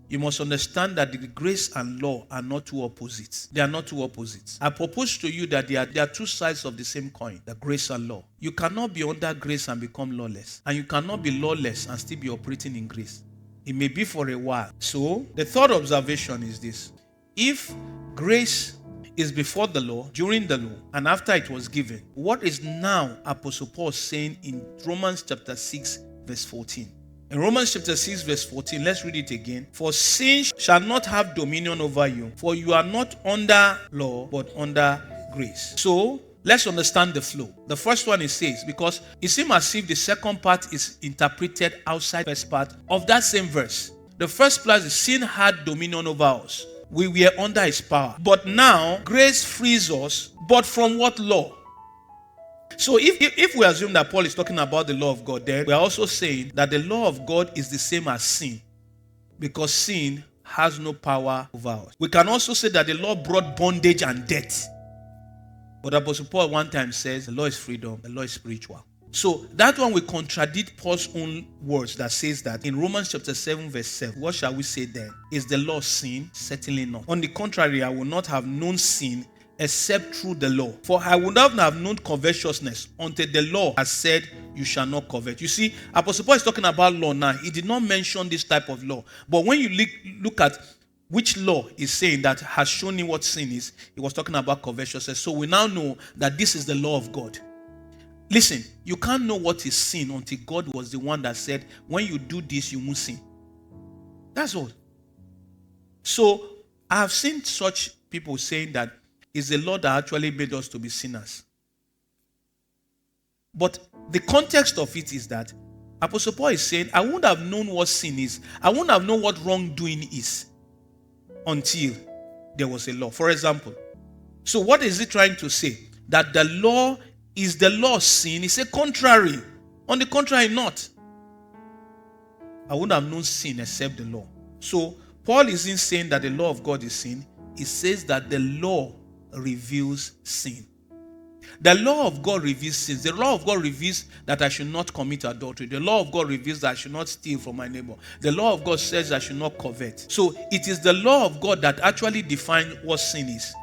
You must understand that the grace and law are not two opposites. They are not two opposites. I propose to you that they are two sides of the same coin, the grace and law. You cannot be under grace and become lawless. And you cannot be lawless and still be operating in grace. It may be for a while. So, the third observation is this. If grace is before the law, during the law, and after it was given, what is now Apostle Paul saying in Romans chapter 6, verse 14? In Romans chapter 6 verse 14, let's read it again. For sin shall not have dominion over you, for you are not under law, but under grace. So, let's understand the flow. The first one it says, because it seems as if the second part is interpreted outside the first part of that same verse. The first part is sin had dominion over us. We were under his power. But now, grace frees us, but from what law? So if we assume that Paul is talking about the law of God, then we are also saying that the law of God is the same as sin, because sin has no power over us. We can also say that the law brought bondage and death. But Apostle Paul one time says the law is freedom, the law is spiritual. So that one will contradict Paul's own words that says that in Romans chapter 7 verse 7. What shall we say then? Is the law sin? Certainly not. On the contrary, I will not have known sin except through the law. For I would not have known covetousness until the law has said, you shall not covet. You see, Apostle Paul is talking about law now. He did not mention this type of law. But when you look at which law is saying that has shown you what sin is, he was talking about covetousness. So we now know that this is the law of God. Listen, you can't know what is sin until God was the one that said, when you do this, you won't sin. That's all. So I have seen such people saying that it's the law that actually made us to be sinners. But the context of it is that Apostle Paul is saying, I wouldn't have known what sin is. I wouldn't have known what wrongdoing is until there was a law. For example, so what is he trying to say? That the law is the law sin? He said contrary. On the contrary, not. I wouldn't have known sin except the law. So Paul isn't saying that the law of God is sin. He says that the law reveals sin. The law of God reveals sins. The law of God reveals that I should not commit adultery. The law of God reveals that I should not steal from my neighbor. The law of God says I should not covet. So it is the law of God that actually defines what sin is.